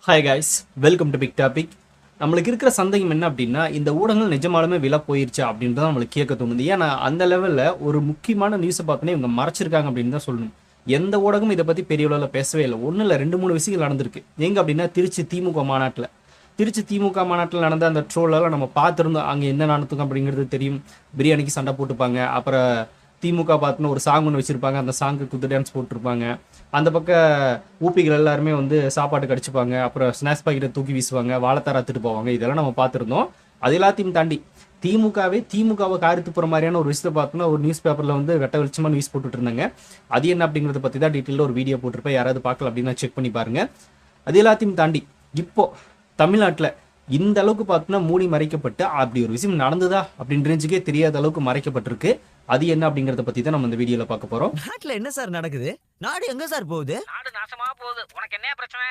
Hi guys, welcome to Big Topic. நம்மளுக்கு இருக்கிற சந்தேகம் என்ன அப்படின்னா, இந்த ஊடகங்கள் நிஜமாலுமே விலை போயிருச்சா அப்படின்றத நம்மளுக்கு கேட்க தோணுது. ஏன்னா அந்த லெவலில் ஒரு முக்கியமான நியூஸை பார்த்தோன்னே இவங்க மறைச்சிருக்காங்க அப்படின்னு தான் சொல்லணும். எந்த ஊடகமும் இதை பற்றி பெரிய அளவில் பேசவே இல்லை. ஒன்றும் இல்லை, 2-3 விஷயங்கள் நடந்திருக்கு. எங்கே அப்படின்னா, திருச்சி திமுக மாநாட்டில் நடந்த அந்த ட்ரோலெல்லாம் நம்ம பார்த்துருந்தோம். அங்கே என்ன நடத்துக்கும் அப்படிங்கிறது தெரியும். பிரியாணிக்கு சண்டை போட்டுப்பாங்க. அப்புறம் திமுக பார்த்துன்னு ஒரு சாங் ஒன்று வச்சுருப்பாங்க. அந்த சாங்க்கு குத்து டான்ஸ் போட்டிருப்பாங்க. அந்த பக்கம் ஊப்பிகள் எல்லாருமே வந்து சாப்பாட்டு கடிச்சுப்பாங்க. அப்புறம் ஸ்நாக்ஸ் பாக்கெட்டை தூக்கி வீசுவாங்க, வாழைத்தார அத்துட்டு போவாங்க. இதெல்லாம் நம்ம பார்த்துருந்தோம். அது எல்லாத்தையும் தாண்டி திமுகவை காரித்து போகிற மாதிரியான ஒரு விஷயத்தை பார்த்தோன்னா ஒரு நியூஸ் பேப்பரில் வந்து வெட்ட வெளிச்சமாக நியூஸ் போட்டுட்டு இருந்தாங்க. அது என்ன அப்படிங்கிறத பற்றி தான் டீட்டெயிலில் ஒரு வீடியோ போட்டிருப்பேன். யாராவது பார்க்கல அப்படின்னா செக் பண்ணி பாருங்கள். அது எல்லாத்தையும் தாண்டி இப்போ தமிழ்நாட்டில் இந்த அளவுக்கு பார்த்தோன்னா மூடி மறைக்கப்பட்டு அப்படி ஒரு விஷயம் நடந்ததா அப்படின்னு ரேஞ்சுக்கே தெரியாத அளவுக்கு மறைக்கப்பட்டிருக்கு. அது என்ன அப்படிங்கறத பத்தி தான் நம்ம இந்த வீடியோல பார்க்க போறோம். நாட்டுல என்ன சார் நடக்குது? நாடு எங்க சார் போகுது? நாடு நாசமா போகுது. உனக்கு என்ன பிரச்சனை?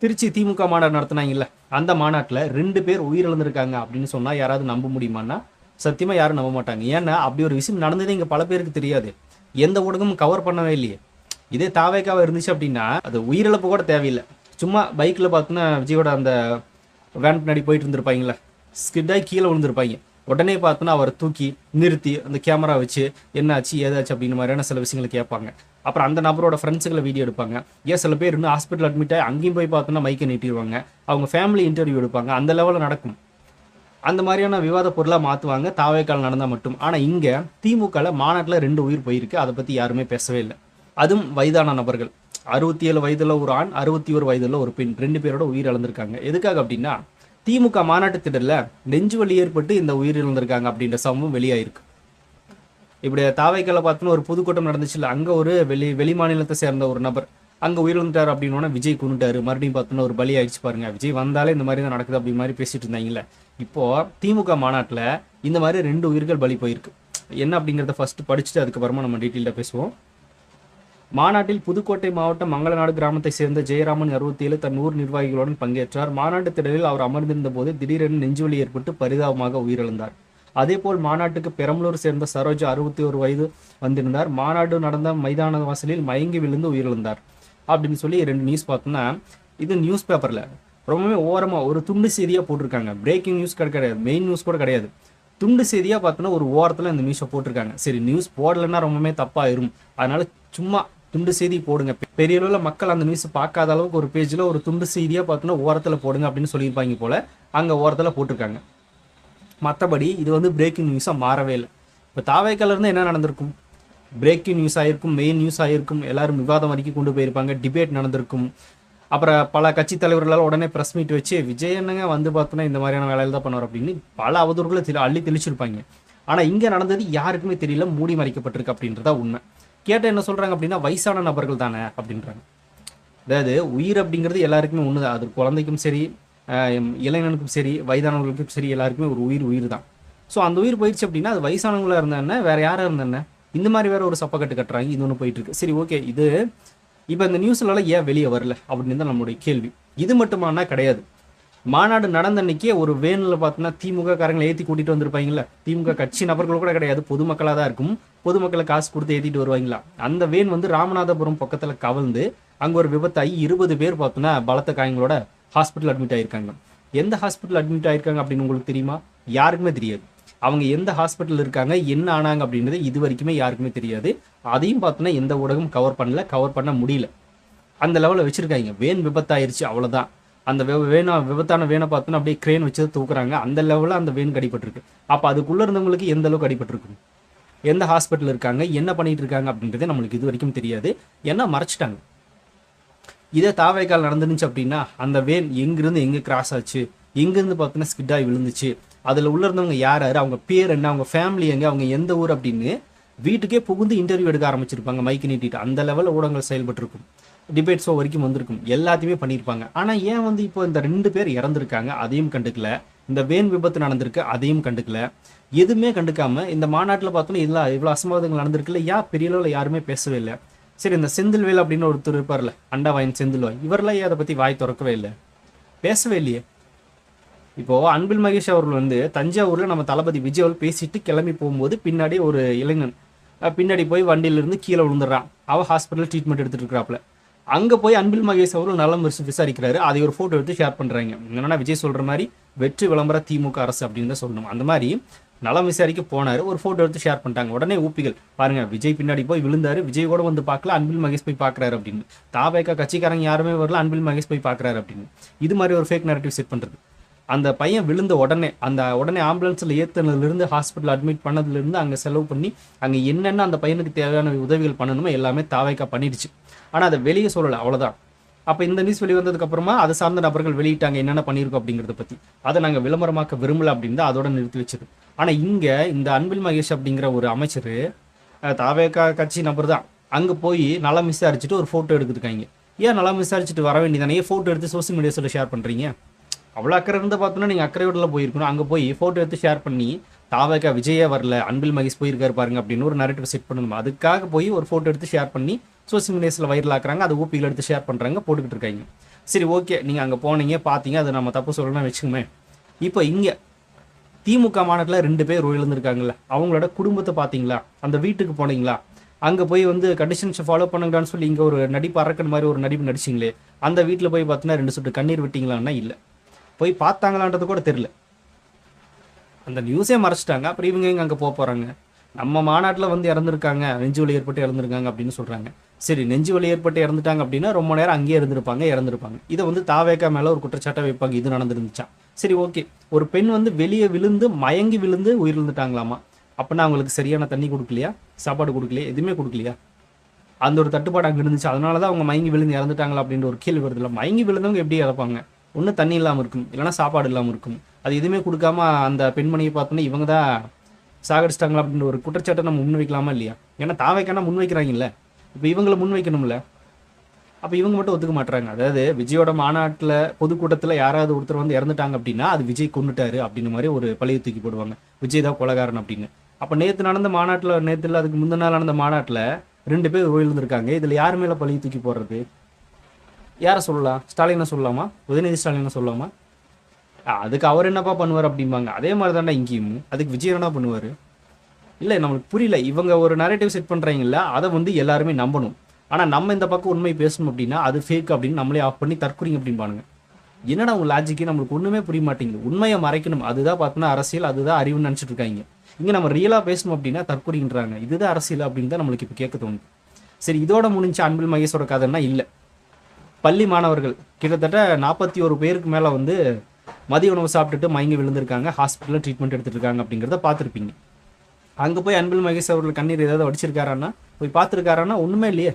திருச்சி திமுக மாநாடு நடத்தினாங்கல்ல, அந்த மாநாட்டில் 2 பேர் உயிரிழந்திருக்காங்க அப்படின்னு சொன்னா யாராவது நம்ப முடியுமான்னா சத்தியமா யாரும் நம்ப மாட்டாங்க. ஏன்னா அப்படி ஒரு விஷயம் நடந்ததே இங்க பல பேருக்கு தெரியாது. எந்த ஊடகமும் கவர் பண்ணவே இல்லையே. இதே தாவேக்காவா இருந்துச்சு அப்படின்னா அது உயிரிழப்பு கூட தேவையில்லை. சும்மா பைக்ல பார்த்தோன்னா விஜயோட அந்த வேன் பின்னாடி போயிட்டு இருந்திருப்பாங்களே, ஸ்கிட்டாகி கீழே விழுந்திருப்பாங்க. உடனே பார்த்தோன்னா அவரை தூக்கி நிறுத்தி அந்த கேமரா வச்சு என்னாச்சு ஏதாச்சு அப்படின்னு மாதிரியான சில விஷயங்களை கேட்பாங்க. அப்புறம் அந்த நபரோட ஃப்ரெண்ட்ஸுகளை வீடியோ எடுப்பாங்க. ஏன் சில பேர் இன்னும் ஹாஸ்பிட்டல் அட்மிட் ஆகி அங்கேயும் போய் பார்த்தோன்னா மைக்கை நீட்டிடுவாங்க. அவங்க ஃபேமிலி இன்டர்வியூ எடுப்பாங்க. அந்த லெவலில் நடக்கும். அந்த மாதிரியான விவாத பொருளாக மாற்றுவாங்க தாவேக்கால் நடந்தால் மட்டும். ஆனால் இங்கே திமுகவில் மாநாட்டில் 2 உயிர் போயிருக்கு. அதை பற்றி யாருமே பேசவே இல்லை. அதுவும் வயதான நபர்கள். 67 வயதில் ஒரு ஆண், 61 வயதில் ஒரு பெண், 2 பேரோட உயிர் இழந்திருக்காங்க. எதுக்காக அப்படின்னா திமுக மாநாட்டு திடலில் நெஞ்சு வலி ஏற்பட்டு இந்த உயிர் இழந்திருக்காங்க அப்படின்ற சம்பவம் வெளியாயிருக்கு. இப்படி தாவைக்கால பார்த்தோன்னா ஒரு பொதுக்கூட்டம் நடந்துச்சு இல்லை, அங்கே ஒரு வெளி மாநிலத்தை சேர்ந்த ஒரு நபர் அங்கே உயிரிழந்துட்டார் அப்படின்னா விஜய் கொண்டுட்டாரு. மறுபடியும் பார்த்தோன்னா ஒரு பலி ஆயிடுச்சு பாருங்க. விஜய் வந்தாலே இந்த மாதிரி தான் நடக்குது அப்படி மாதிரி பேசிட்டு இருந்தாங்கல்ல. இப்போ திமுக மாநாட்டில் இந்த மாதிரி 2 உயிர்கள் பலி போயிருக்கு. என்ன அப்படிங்கிறத ஃபர்ஸ்ட் படிச்சுட்டு அதுக்கப்புறமா நம்ம டீட்டெயிலாக பேசுவோம். மாநாட்டில் புதுக்கோட்டை மாவட்டம் மங்களநாடு கிராமத்தை சேர்ந்த ஜெயராமன் 67 தன் ஊர் நிர்வாகிகளுடன் பங்கேற்றார். மாநாட்டு திடலில் அவர் அமர்ந்திருந்த போது திடீரென நெஞ்சுவலி ஏற்பட்டு பரிதாபமாக உயிரிழந்தார். அதேபோல் மாநாட்டுக்கு பெரம்பலூர் சேர்ந்த சரோஜா 61 வயது வந்திருந்தார். மாநாடு நடந்த மைதான வாசலில் மயங்கி விழுந்து உயிரிழந்தார் அப்படின்னு சொல்லி 2 நியூஸ் பார்த்தோம்னா, இது நியூஸ் பேப்பரில் ரொம்பவே ஓரமாக ஒரு துண்டு செய்தியாக போட்டிருக்காங்க. பிரேக்கிங் நியூஸ் கிடையாது, மெயின் நியூஸ் கூட கிடையாது. துண்டு செய்தியாக பார்த்தோன்னா ஒரு ஓரத்தில் இந்த நியூஸை போட்டிருக்காங்க. சரி, நியூஸ் போடலைன்னா ரொம்பவே தப்பாயிரும், அதனால சும்மா துண்டு செய்தி போடுங்க. பெரிய அளவில் மக்கள் அந்த நியூஸ் பார்க்காத அளவுக்கு ஒரு பேஜில் ஒரு துண்டு செய்தியாக பார்த்தோன்னா ஓரத்தில் போடுங்க அப்படின்னு சொல்லியிருப்பாங்க போல். அங்கே ஓரத்தில் போட்டிருக்காங்க. மற்றபடி இது வந்து பிரேக்கிங் நியூஸாக மாறவே இல்லை. இப்போ தாவேக்காலேருந்து என்ன நடந்திருக்கும்? பிரேக்கிங் நியூஸ் ஆகிருக்கும், மெயின் நியூஸ் ஆகிருக்கும், எல்லாரும் விவாதம் வரைக்கும் கொண்டு போயிருப்பாங்க, டிபேட் நடந்திருக்கும். அப்புறம் பல கட்சி தலைவர்களால் உடனே ப்ரெஸ் மீட் வச்சு விஜய் என்னங்க வந்து பார்த்தோன்னா இந்த மாதிரியான வேலையில் தான் பண்ணுவார் அப்படின்னு பல அவதூறுகளை அள்ளி தெளிச்சிருப்பாங்க. ஆனால் இங்கே நடந்தது யாருக்குமே தெரியல, மூடி மறைக்கப்பட்டிருக்கு அப்படின்றதா உண்மை. கேட்டால் என்ன சொல்கிறாங்க அப்படின்னா வயசான நபர்கள் தானே அப்படின்றாங்க. அதாவது உயிர் அப்படிங்கிறது எல்லாருக்குமே ஒன்று தான். அது குழந்தைக்கும் சரி, இளைஞனுக்கும் சரி, வயதானவர்களுக்கும் சரி, எல்லாருக்குமே ஒரு உயிர் தான். ஸோ அந்த உயிர் போயிடுச்சு அப்படின்னா அது வயசானவங்களாக இருந்தானே, வேறு யாராக இருந்தானே, இந்த மாதிரி வேறு ஒரு சப்பக்கட்டு கட்டுறாங்க. இது ஒன்று போயிட்டுருக்கு. சரி, ஓகே, இது இப்போ இந்த நியூஸ்லாம் ஏன் வெளியே வரல அப்படின்னு தான் நம்மளுடைய கேள்வி. இது மட்டுமானா கிடையாது. மாநாடு நடந்த அன்னைக்கே ஒரு வேனில் பார்த்தோன்னா திமுக காரங்களை ஏற்றி கூட்டிகிட்டு வந்திருப்பாங்களா. திமுக கட்சி நபர்கள் கூட கிடையாது, பொதுமக்களாக தான் இருக்கும். பொதுமக்களை காசு கொடுத்து ஏற்றிட்டு வருவாங்களா. அந்த வேன் வந்து ராமநாதபுரம் பக்கத்தில் கவர்ந்து அங்கே ஒரு விபத்தாகி 20 பேர் பார்த்தோன்னா பலத்த காயங்களோட ஹாஸ்பிட்டல் அட்மிட் ஆகியிருக்காங்க. எந்த ஹாஸ்பிட்டல் அட்மிட் ஆகியிருக்காங்க அப்படின்னு உங்களுக்கு தெரியுமா? யாருக்குமே தெரியாது. அவங்க எந்த ஹாஸ்பிட்டல் இருக்காங்க, என்ன ஆனாங்க அப்படின்றது இது வரைக்குமே யாருக்குமே தெரியாது. அதையும் பார்த்தோன்னா எந்த ஊடகம் கவர் பண்ண முடியல. அந்த லெவலில் வச்சுருக்காங்க. வேன் விபத்தாயிருச்சு, அவ்வளோதான். அந்த விபத்தான வேனை பார்த்தோன்னா அப்படியே கிரேன் வச்சு தூக்குறாங்க. அந்த லெவலில் அந்த வேன் அடிபட்டிருக்கு. அப்போ அதுக்குள்ளே இருந்தவங்களுக்கு எந்த அளவுக்கு அடிபட்டிருக்கு, எந்த ஹாஸ்பிட்டல் இருக்காங்க, என்ன பண்ணிட்டு இருக்காங்க அப்படின்றதே நம்மளுக்கு இது வரைக்கும் தெரியாது. ஏன்னா மறைச்சிட்டாங்க. இதே தாவேக்கால் நடந்துருந்துச்சு அப்படின்னா அந்த வேன் எங்கிருந்து எங்கே கிராஸ் ஆச்சு, எங்கேருந்து பார்த்தோன்னா ஸ்கிட்டாகி விழுந்துச்சு, அதில் உள்ள இருந்தவங்க யார் யார், அவங்க பேர் என்ன, அவங்க ஃபேமிலி எங்கே, அவங்க எந்த ஊர் அப்படின்னு வீட்டுக்கே புகுந்து இன்டர்வியூ எடுக்க ஆரம்பிச்சிருப்பாங்க மைக்கு நீட்டிட்டு. அந்த லெவலில் ஊடகங்கள் செயல்பட்டுருக்கும். டிபேட் ஷோ வரைக்கும் வந்திருக்கும். எல்லாத்தையுமே பண்ணியிருப்பாங்க. ஆனால் ஏன் வந்து இப்போ இந்த 2 பேர் இறந்துருக்காங்க அதையும் கண்டுக்கல, இந்த வேன் விபத்து நடந்திருக்கு அதையும் கண்டுக்கல, எதுவுமே கண்டுக்காம இந்த மாநாட்டில் பார்த்தோன்னா இவ்வளோ அசம்பாவிதங்கள் நடந்திருக்குல்ல, பெரிய அளவில் யாருமே பேசவே இல்லை. சரி, இந்த செந்தில்வேல் அப்படின்னு ஒருத்தர் இருப்பார்ல, அண்டாவாயின் செந்தில்வாய், இவரெல்லாம் அதை பற்றி வாய் திறக்கவே இல்லை, பேசவே இல்லையே. இப்போது அன்பில் மகேஷ் அவர்கள் வந்து தஞ்சாவூரில் நம்ம தளபதி விஜய் பேசிட்டு கிளம்பி போகும்போது பின்னாடி ஒரு இளைஞன் பின்னாடி போய் வண்டியிலிருந்து கீழே விழுந்துடுறான். அவள் ஹாஸ்பிட்டலில் ட்ரீட்மெண்ட் எடுத்துகிட்டு இருக்கிறாப்புல. அங்கே போய் அன்பில் மகேஷ் அவர்கள் நலம் விசாரிக்கிறாரு. அதை ஒரு ஃபோட்டோ எடுத்து ஷேர் பண்ணுறாங்க. என்னன்னா விஜய் சொல்கிற மாதிரி வெற்றி விளம்பர திமுக அரசு அப்படின்னு தான் சொல்லணும். அந்த மாதிரி நலம் விசாரிக்க போனார், ஒரு ஃபோட்டோ எடுத்து ஷேர் பண்ணிட்டாங்க. உடனே ஊப்பிகள் பாருங்க, விஜய் பின்னாடி போய் விழுந்தாரு, விஜய் கூட வந்து பார்க்கல, அன்பில் மகேஷ் போய் பார்க்குறாரு அப்படின்னு. தாவேக்கா கட்சிக்காரங்க யாருமே வரல, அன்பில் மகேஷ் போய் பார்க்குறாரு அப்படின்னு. இது மாதிரி ஒரு ஃபேக் நரேட்டிவ் செட் பண்ணுறது. அந்த பையன் விழுந்த உடனே ஆம்புலன்ஸில் ஏற்றுனதுலேருந்து ஹாஸ்பிட்டல் அட்மிட் பண்ணதுலேருந்து அங்கே செலவு பண்ணி அங்கே என்னென்ன அந்த பையனுக்கு தேவையான உதவிகள் பண்ணணுமோ எல்லாமே தாவேக்கா பண்ணிடுச்சு. ஆனால் அதை வெளியே சொல்லலை, அவ்வளோதான். அப்போ இந்த நியூஸ் வெளியே வந்ததுக்கப்புறமா அதை சார்ந்த நபர்கள் வெளியிட்டாங்க என்னென்ன பண்ணியிருக்கோம் அப்படிங்கிறத பற்றி. அதை நாங்கள் விளம்பரமாக்க விரும்பல அப்படின்னு தான் அதோட நிறுத்தி வச்சது. ஆனால் இங்கே இந்த அன்பில் மகேஷ் அப்படிங்கிற ஒரு அமைச்சர், தாவேக்கா கட்சி நபர் தான், அங்கே போய் நலம் விசாரிச்சுட்டு ஒரு ஃபோட்டோ எடுத்துருக்காங்க. ஏன் நலம் விசாரிச்சுட்டு வர வேண்டியதானே, ஏன் ஃபோட்டோ எடுத்து சோசியல் மீடியாஸில் ஷேர் பண்ணுறீங்க? அவ்வளோ அக்கறை இருந்தால் பார்த்தோன்னா நீங்கள் அக்கறையோட போயிருக்கணும். அங்கே போய் ஃபோட்டோ எடுத்து ஷேர் பண்ணி தாவேக்கா விஜயே வரல, அன்பில் மகேஷ் போயிருக்காரு பாருங்க அப்படின்னு ஒரு நரேட்டிவ் செட் பண்ணணும். அதுக்காக போய் ஒரு ஃபோட்டோ எடுத்து ஷேர் பண்ணி சோசியல் மீடியாஸில் வைரல் ஆக்குறாங்க. அது ஊப்பிகள் எடுத்து ஷேர் பண்ணுறாங்க, போட்டுக்கிட்டு இருக்காங்க. சரி, ஓகே, நீங்கள் அங்கே போனீங்க பார்த்தீங்க, அதை நம்ம தப்பு சொல்லணும்னு வச்சுக்கோமே. இப்போ இங்கே திமுக மாநாட்டில் 2 பேர் உயிரிழந்திருக்காங்கல்ல, அவங்களோட குடும்பத்தை பார்த்தீங்களா? அந்த வீட்டுக்கு போனீங்களா? அங்கே போய் வந்து கண்டிஷன்ஸை ஃபாலோ பண்ணுங்கடான்னு சொல்லி இங்கே ஒரு நடிப்பு அரக்கன் மாதிரி ஒரு நடிப்பு நடிச்சிங்களே, அந்த வீட்டில் போய் பார்த்தீங்கன்னா 2 சொட்டு கண்ணீர் விட்டீங்களான்னா இல்லை, போய் பார்த்தாங்களான்றது கூட தெரியல. அந்த நியூஸே மறைச்சிட்டாங்க. அப்புறம் இவங்க எங்கே அங்கே போக போகிறாங்க? நம்ம மாநாட்டில் வந்து இறந்துருக்காங்க, நெஞ்சு வலி ஏற்பட்டு இறந்துருக்காங்க அப்படின்னு சொல்கிறாங்க. சரி, நெஞ்சு வலி ஏற்பட்டு இறந்துட்டாங்க அப்படின்னா ரொம்ப நேரம் அங்கேயே இறந்துருப்பாங்க. இதை வந்து தாவேக்கா மேலே ஒரு குற்றச்சாட்டை வைப்பாங்க, இது நடந்துருந்துச்சான். சரி, ஓகே, ஒரு பெண் வந்து வெளியே விழுந்து மயங்கி விழுந்து உயிரிழந்துட்டாங்களாமா. அப்படின்னா அவங்களுக்கு சரியான தண்ணி கொடுக்கலையா, சாப்பாடு கொடுக்கலையா, எதுவுமே கொடுக்கலையா? அந்த ஒரு தட்டுப்பாடு அங்கே இருந்துச்சு, அதனால தான் அவங்க மயங்கி விழுந்து இறந்துட்டாங்களா அப்படின்ற ஒரு கேள்வி வருது. இல்லை, மயங்கி விழுந்தவங்க எப்படி இறப்பாங்க? ஒன்று தண்ணி இல்லாமல் இருக்கும், இல்லைனா சாப்பாடு இல்லாமல் இருக்கும். அது எதுவுமே கொடுக்காம அந்த பெண்மணியை பார்த்தோன்னா இவங்க தான் சாகடிச்சிட்டாங்களா அப்படின்ற ஒரு குற்றச்சாட்டை நம்ம முன்வைக்கலாமா இல்லையா? ஏன்னா தாவேக்கானா முன்வைக்கிறாங்கல்ல, இப்போ இவங்களை முன்வைக்கணும்ல. அப்போ இவங்க மட்டும் ஒத்துக்க மாட்டுறாங்க. அதாவது விஜயோட மாநாட்டில் பொதுக்கூட்டத்தில் யாராவது ஒருத்தர் வந்து இறந்துட்டாங்க அப்படின்னா அது விஜய் கொண்டுட்டாரு அப்படின்னு மாதிரி ஒரு பழைய தூக்கி போடுவாங்க, விஜய் தான் கொலகாரன் அப்படின்னு. அப்போ நேற்று நடந்த மாநாட்டில், நேற்று இல்லை அதுக்கு முந்தின நாள் நடந்த மாநாட்டில் 2 பேர் உயிரிழந்திருக்காங்க. இதில் யார் மேலே பழைய தூக்கி போடுறது? யாரை சொல்லலாம்? ஸ்டாலினை சொல்லலாமா? உதயநிதி ஸ்டாலினை சொல்லலாமா? அதுக்கு அவர் என்னப்பா பண்ணுவார் அப்படிம்பாங்க. அதே மாதிரி தானே இங்கேயும், அதுக்கு விஜய் என்ன பண்ணுவார்? இல்லை, நம்மளுக்கு புரியல. இவங்க ஒரு நரேட்டிவ் செட் பண்ணுறாங்கல்ல, அதை வந்து எல்லாருமே நம்பணும். ஆனால் நம்ம இந்த பக்கம் உண்மை பேசணும் அப்படின்னா அது ஃபேக் அப்படின்னு நம்மளே ஆஃப் பண்ணி தற்கொலைங்க அப்படின்பானுங்க. என்னடா உங்கள் லாஜிக்கு நம்மளுக்கு ஒன்றுமே புரிய மாட்டேங்குது. உண்மையை மறைக்கணும், அதுதான் பார்த்தோன்னா அரசியல், அதுதான் அறிவுன்னு நினச்சிட்டு இருக்காங்க. இங்கே நம்ம ரியலாக பேசணும் அப்படின்னா தற்கொலைன்றாங்க. இதுதான் அரசியல் அப்படின்னு தான் நம்மளுக்கு இப்போ கேட்க தோணுது. சரி, இதோட முடிஞ்ச அன்பில் மகேஷோட கதைன்னா இல்லை. பள்ளி மாணவர்கள் கிட்டத்தட்ட 41 பேருக்கு மேலே வந்து மதிய உணவு சாப்பிட்டுட்டு மயங்கி விழுந்திருக்காங்க, ஹாஸ்பிட்டலில் ட்ரீட்மெண்ட் எடுத்துட்டு இருக்காங்க அப்படிங்கிறத பார்த்துருப்பீங்க. அங்கே போய் அன்பில் மகேஷ் அவர்கள் கண்ணீர் ஏதாவது வடிச்சிருக்காரான்னா, போய் பார்த்துருக்காரான்னா ஒன்றுமே இல்லையே.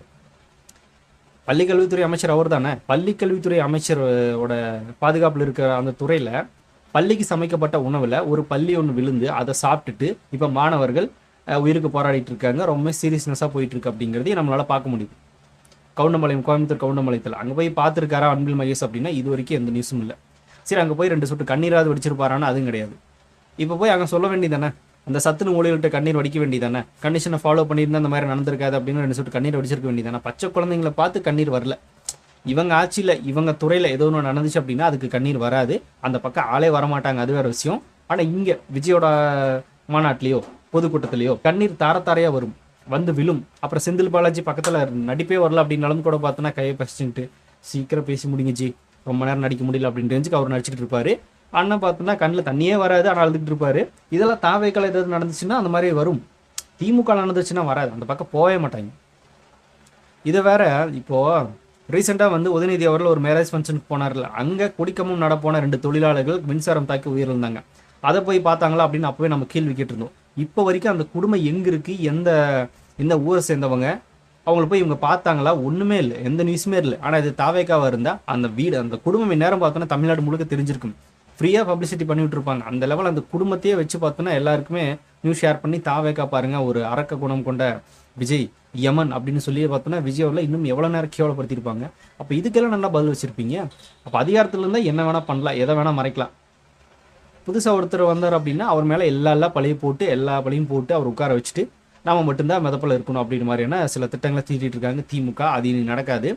பள்ளிக்கல்வித்துறை அமைச்சர் அவர் தானே. பள்ளிக்கல்வித்துறை அமைச்சரோட பாதுகாப்பில் இருக்கிற அந்த துறையில் பள்ளிக்கு சமைக்கப்பட்ட உணவில் ஒரு பள்ளி ஒன்று விழுந்து அதை சாப்பிட்டுட்டு இப்போ மாணவர்கள் உயிருக்கு போராடிட்டு இருக்காங்க. ரொம்ப சீரியஸ்னஸாக போயிட்டு இருக்கு அப்படிங்கிறதையும் நம்மளால் பார்க்க முடியுது. கோயம்புத்தூர் கவுண்டம்பாளையத்தில் அங்கே போய் பார்த்துருக்காரா அன்பில் மகேஷ் அப்படின்னா இது வரைக்கும் எந்த நியூஸும் இல்லை. சரி, அங்கே போய் 2 சொட்டு கண்ணீராவது வடிச்சிருப்பாரான்னு அதுவும் கிடையாது. இப்போ போய் அங்கே சொல்ல வேண்டியதானே, அந்த சத்துணு ஊழியர்கிட்ட கண்ணீர் வடிக்க வேண்டியதானே, கண்டிஷனை ஃபாலோ பண்ணியிருந்தா அந்த மாதிரி நடந்திருக்காது அப்படின்னு 2 சொட்டு கண்ணீர் வடிச்சிருக்க வேண்டியதானே. பச்சை குழந்தைங்களை பார்த்து கண்ணீர் வரல. இவங்க ஆட்சியில் இவங்க துறையில் ஏதோ ஒன்று நடந்துச்சு அப்படின்னா அதுக்கு கண்ணீர் வராது, அந்த பக்கம் ஆளே வரமாட்டாங்க, அது வேறு விஷயம். ஆனால் இங்கே விஜயோட மாநாட்டிலையோ பொதுக்கூட்டத்திலையோ கண்ணீர் தாரத்தாரையாக வரும், வந்து விழும். அப்புறம் செந்தில் பாலாஜி பக்கத்தில் நடிப்பே வரல அப்படின்னாலும் கூட பார்த்தோன்னா கையை பசிச்சுட்டு சீக்கிரம் பேசி முடிங்க ஜி, ரொம்ப நேரம் நடிக்க முடியல அப்படின்னு ரேஞ்சுக்கு அவர் நடிச்சுட்டு இருப்பாரு. அண்ணன் பார்த்தோன்னா கண்ணில் தண்ணியே வராது, ஆனால் அழுதுகிட்டு இருப்பாரு. இதெல்லாம் தாவேக்கால ஏதாவது நடந்துச்சுன்னா அந்த மாதிரி வரும், திமுக நடந்துச்சுன்னா வராது, அந்த பக்கம் போகவே மாட்டாங்க. இதை வேற இப்போது ரீசெண்டாக வந்து உதயநிதி அவர்கள் ஒரு மேரேஜ் ஃபங்க்ஷனுக்கு போனார்ல, அங்கே குடிக்கமும் நடப்போன 2 தொழிலாளர்கள் மின்சாரம் தாக்கி உயிரிழந்தாங்க. அதை போய் பார்த்தாங்களா அப்படின்னு அப்போவே நம்ம கேள்வி கேட்டிருந்தோம். இப்போ வரைக்கும் அந்த குடும்பம் எங்கே இருக்குது, எந்த ஊரை சேர்ந்தவங்க, அவங்கள போய் இவங்க பார்த்தாங்களா? ஒன்றுமே இல்லை, எந்த நியூஸுமே இல்லை. ஆனால் இது தாவேக்காவாக இருந்தால் அந்த வீடு, அந்த குடும்பம் இந்நேரம் பார்த்தோன்னா தமிழ்நாடு முழுக்க தெரிஞ்சிருக்கும், ஃப்ரீயாக பப்ளிசிட்டி பண்ணிவிட்டு இருப்பாங்க. அந்த லெவல் அந்த குடும்பத்தையே வச்சு பார்த்தோன்னா எல்லாருக்குமே நியூஸ் ஷேர் பண்ணி தாவேக்கா பாருங்கள் ஒரு அரக்க குணம் கொண்ட விஜய் யமன் அப்படின்னு சொல்லி பார்த்தோன்னா விஜயோவில் இன்னும் எவ்வளோ நேரம் கேவலப்படுத்தியிருப்பாங்க. அப்போ இதுக்கெல்லாம் நல்லா பதில் வச்சுருப்பீங்க. அப்போ அதிகாரத்தில் இருந்தால் என்ன வேணால் பண்ணலாம், எதை வேணால் மறைக்கலாம். புதுசாக ஒருத்தர் வந்தார் அப்படின்னா அவர் மேலே எல்லா பழியும் போட்டு அவர் உட்கார வச்சுட்டு நம்ம மட்டும்தான் மிதப்பில் இருக்கணும் அப்படின்னு மாதிரியான சில திட்டங்களை தீட்டிட்டு இருக்காங்க திமுக. அது இனி நடக்காது.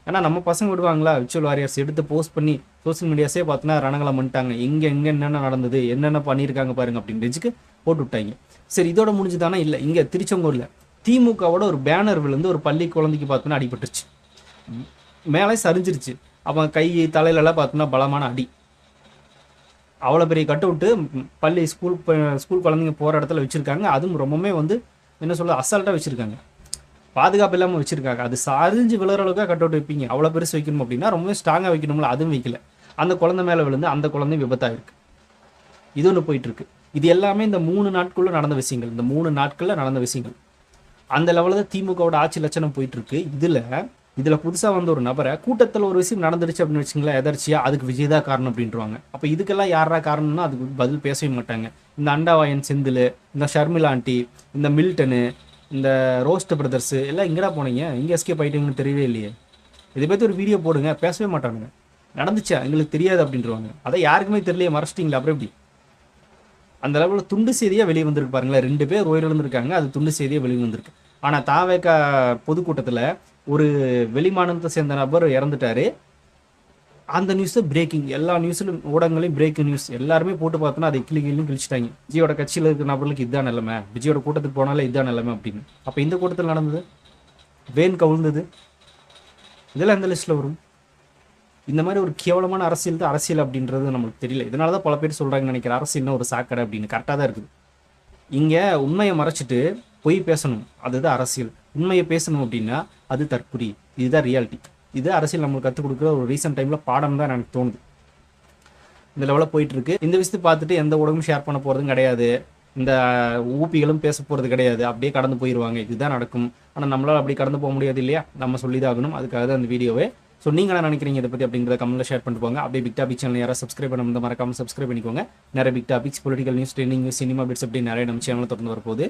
ஏன்னா நம்ம பசங்க விடுவாங்களா, விர்ச்சுவல் வாரியர்ஸ் எடுத்து போஸ்ட் பண்ணி சோசியல் மீடியாஸே பார்த்தோன்னா ரணங்களை பண்ணிட்டாங்க, எங்கே என்னென்ன நடந்தது, என்னென்ன பண்ணியிருக்காங்க பாருங்க அப்படின்னு ரேஞ்சுக்கு போட்டு விட்டாங்க. சரி, இதோட முடிஞ்சுதானே? இல்லை, இங்கே திருச்செங்கோடில் திமுகவோட ஒரு பேனர் விழுந்து ஒரு பள்ளி குழந்தைக்கு பார்த்தோன்னா அடிபட்டுருச்சு. மேலே சரிஞ்சிருச்சு. அவன் கை தலையிலலாம் பார்த்தோன்னா பலமான அடி. அவ்வளோ பெரிய கட் அவுட்டு பள்ளி ஸ்கூல் குழந்தைங்க போகிற இடத்துல வச்சுருக்காங்க. அதுவும் ரொம்பவுமே வந்து என்ன சொல்ல அசால்ட்டாக வச்சுருக்காங்க, பாதுகாப்பு இல்லாமல் வச்சுருக்காங்க. அது சரிஞ்சு விழுற அளவுக்கு கட் அவுட் வைப்பீங்க? அவ்வளோ பெருசு வைக்கணும் அப்படின்னா ரொம்பவே ஸ்ட்ராங்காக வைக்கணும்ல, அதுவும் வைக்கல. அந்த குழந்தை மேலே விழுந்து அந்த குழந்தை விபத்தாயிருக்கு. இது ஒன்று போயிட்டுருக்கு. இது எல்லாமே இந்த 3 நாட்குள்ளே நடந்த விஷயங்கள். இந்த 3 நாட்களில் நடந்த விஷயங்கள். அந்த லெவலில் தான் திமுகவோட ஆட்சி லட்சணம் போயிட்டுருக்கு. இதில் புதுசாக வந்த ஒரு நபரை கூட்டத்தில் ஒரு விஷயம் நடந்துருச்சு அப்படின்னு வச்சுங்களேன், எதர்ச்சியா அதுக்கு விஜய் தான் காரணம் அப்படின்ட்டுருவாங்க. அப்போ இதுக்கெல்லாம் யாரா காரணம்னா அதுக்கு பதில் பேசவே மாட்டாங்க. இந்த அண்டாவாயன் செந்தில், இந்த ஷர்மிளா ஆண்டி, இந்த மில்டனு, இந்த ரோஸ்ட் பிரதர்ஸு எல்லாம் எங்கடா போனீங்க, இங்கே எஸ்கேப் ஆகிட்டீங்கன்னு தெரியவே இல்லையே, இதை பற்றி ஒரு வீடியோ போடுங்க, பேசவே மாட்டானுங்க. நடந்துச்சா எங்களுக்கு தெரியாது அப்படின்றவாங்க. அதை யாருக்குமே தெரியலையே, மறைச்சிட்டிங்களா அப்புறம் எப்படி? அந்த லெவலில் துண்டு செய்தியாக வெளியே வந்திருக்கு பாருங்களேன். 2 பேர் உயிரிழந்திருக்காங்க, அது துண்டு செய்தியாக வெளியே வந்திருக்கு. ஆனால் தாவேக பொதுக்கூட்டத்தில் ஒரு வெளிமாநிலத்தை சேர்ந்த நபர் இறந்துட்டாரு. அந்த நியூஸை பிரேக்கிங், எல்லா நியூஸ்லையும் ஊடகங்களையும் பிரேக்கிங் நியூஸ் எல்லாருமே போட்டு பார்த்தோன்னா அதை கிழிச்சிட்டாங்க. விஜயோட கட்சியில் இருக்கிற நபர்களுக்கு இதுதான் நிலைமை, விஜயோட கூட்டத்துக்கு போனாலே இதுதான் நிலைமை அப்படின்னு. அப்போ இந்த கூட்டத்தில் நடந்தது வேன் கவுழ்ந்தது, இதெல்லாம் எந்த லிஸ்ட்டில் வரும்? இந்த மாதிரி ஒரு கேவலமான அரசியல் தான் அரசியல் அப்படின்றது நம்மளுக்கு தெரியல. இதனால தான் பல பேர் சொல்கிறாங்கன்னு நினைக்கிறேன், அரசியல்னா ஒரு சாக்கடை அப்படின்னு. கரெக்டாக தான் இருக்குது. இங்கே உண்மையை மறைச்சிட்டு பொய் பேசணும், அதுதான் அரசியல். உண்மையை பேசணும் அப்படின்னா அது தற்குறி. இதுதான் ரியாலிட்டி. இது அரசியல் நம்மளுக்கு கற்றுக் கொடுக்குற ஒரு ரீசெண்ட் டைமில் பாடம் தான் எனக்கு தோணுது. இந்த லெவலில் போயிட்டுருக்கு. இந்த விஷயத்தை பார்த்துட்டு எந்த ஊடகமும் ஷேர் பண்ண போகிறதும் கிடையாது, இந்த ஊப்பிகளும் பேச போகிறது கிடையாது. அப்படியே கடந்து போயிடுவாங்க. இதுதான் நடக்கும். ஆனால் நம்மளால் அப்படி கடந்து போக முடியாது இல்லையா, நம்ம சொல்லி தான் ஆகணும். அதுக்காக தான் அந்த வீடியோவே. ஸோ நீங்கள் என்ன நினைக்கிறீங்க இதை பற்றி அப்படிங்கிறத கமெண்ட்டில் ஷேர் பண்ணிட்டு போங்க. அப்படியே பிக் டாபிக் சேனல் யாராவது சப்ஸ்கிரைப் பண்ண மறக்காமல் சப்ஸ்கிரைப் பண்ணிக்கோங்க. நிறைய big topics, political news, trending news, cinema bits அப்படி நிறைய நம்ம சேனலில் தொடர்ந்து வரப்போகுது.